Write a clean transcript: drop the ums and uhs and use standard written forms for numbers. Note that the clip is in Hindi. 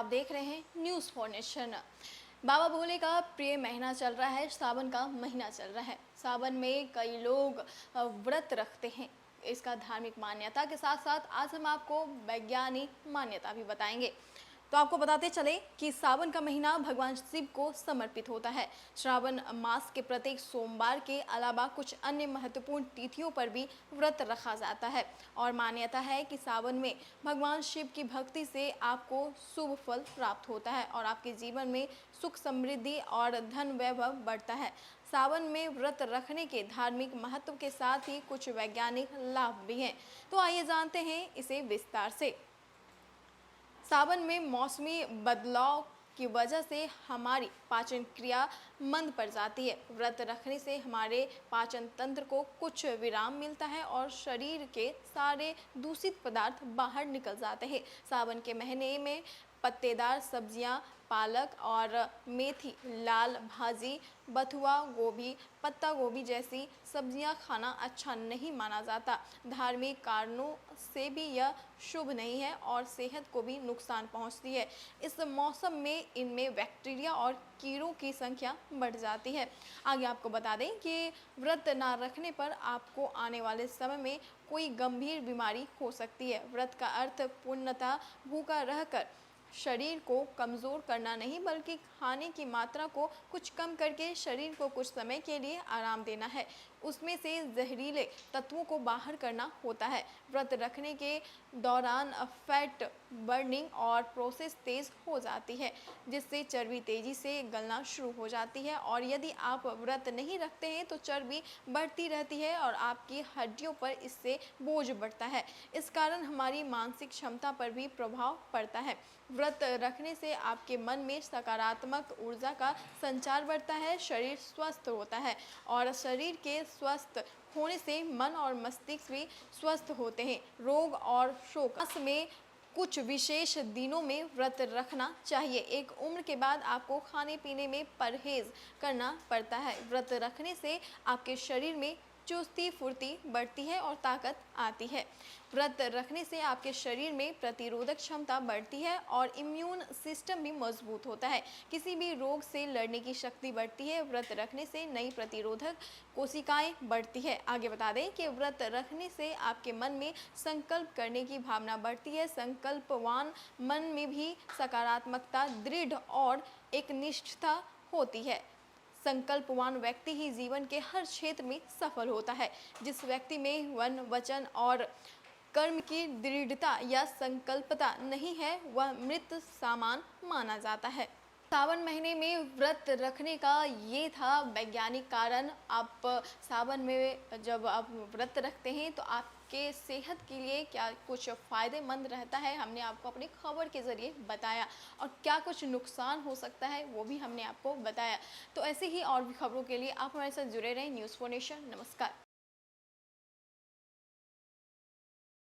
आप देख रहे हैं न्यूज़ फॉर नेशन। बाबा भोले का प्रिय महीना चल रहा है, सावन का महीना चल रहा है। सावन में कई लोग व्रत रखते हैं। इसका धार्मिक मान्यता के साथ साथ आज हम आपको वैज्ञानिक मान्यता भी बताएंगे। तो आपको बताते चले कि सावन का महीना भगवान शिव को समर्पित होता है। श्रावण मास के प्रत्येक सोमवार के अलावा कुछ अन्य महत्वपूर्ण तिथियों पर भी व्रत रखा जाता है और मान्यता है कि सावन में भगवान शिव की भक्ति से आपको शुभ फल प्राप्त होता है और आपके जीवन में सुख समृद्धि और धन वैभव बढ़ता है। सावन में व्रत रखने के धार्मिक महत्व के साथ ही कुछ वैज्ञानिक लाभ भी हैं। तो आइए जानते हैं इसे विस्तार से। सावन में मौसमी बदलाव की वजह से हमारी पाचन क्रिया मंद पड़ जाती है। व्रत रखने से हमारे पाचन तंत्र को कुछ विराम मिलता है और शरीर के सारे दूषित पदार्थ बाहर निकल जाते हैं। सावन के महीने में पत्तेदार सब्जियां, पालक और मेथी, लाल भाजी, बथुआ गोभी, पत्ता गोभी जैसी सब्जियां खाना अच्छा नहीं माना जाता। धार्मिक कारणों से भी यह शुभ नहीं है और सेहत को भी नुकसान पहुंचती है। इस मौसम में इनमें बैक्टीरिया और कीड़ों की संख्या बढ़ जाती है। आगे आपको बता दें कि व्रत ना रखने पर आपको आने वाले समय में कोई गंभीर बीमारी हो सकती है। व्रत का अर्थ पूर्णतः भूखा रहकर शरीर को कमज़ोर करना नहीं, बल्कि खाने की मात्रा को कुछ कम करके शरीर को कुछ समय के लिए आराम देना है। उसमें से जहरीले तत्वों को बाहर करना होता है। व्रत रखने के दौरान फैट बर्निंग और प्रोसेस तेज़ हो जाती है, जिससे चर्बी तेज़ी से गलना शुरू हो जाती है और यदि आप व्रत नहीं रखते हैं तो चर्बी बढ़ती रहती है और आपकी हड्डियों पर इससे बोझ बढ़ता है। इस कारण हमारी मानसिक क्षमता पर भी प्रभाव पड़ता है। व्रत रखने से आपके मन में सकारात्मक ऊर्जा का संचार बढ़ता है, शरीर स्वस्थ होता है और शरीर के स्वस्थ होने से मन और मस्तिष्क भी स्वस्थ होते हैं। रोग और शोक में कुछ विशेष दिनों में व्रत रखना चाहिए। एक उम्र के बाद आपको खाने पीने में परहेज करना पड़ता है। व्रत रखने से आपके शरीर में चुस्ती फुर्ती बढ़ती है और ताकत आती है। व्रत रखने से आपके शरीर में प्रतिरोधक क्षमता बढ़ती है और इम्यून सिस्टम भी मजबूत होता है। किसी भी रोग से लड़ने की शक्ति बढ़ती है। व्रत रखने से नई प्रतिरोधक कोशिकाएं बढ़ती है। आगे बता दें कि व्रत रखने से आपके मन में संकल्प करने की भावना बढ़ती है। संकल्पवान मन में भी सकारात्मकता, दृढ़ और एक निष्ठा होती है। संकल्पवान व्यक्ति ही जीवन के हर क्षेत्र में सफल होता है। जिस व्यक्ति में वन, वचन और कर्म की दृढ़ता या संकल्पता नहीं है, वह मृत सामान माना जाता है। सावन महीने में व्रत रखने का ये था वैज्ञानिक कारण। आप सावन में जब आप व्रत रखते हैं तो आपके सेहत के लिए क्या कुछ फ़ायदेमंद रहता है, हमने आपको अपनी खबर के ज़रिए बताया और क्या कुछ नुकसान हो सकता है वो भी हमने आपको बताया। तो ऐसे ही और भी खबरों के लिए आप हमारे साथ जुड़े रहें। News for nation. नमस्कार।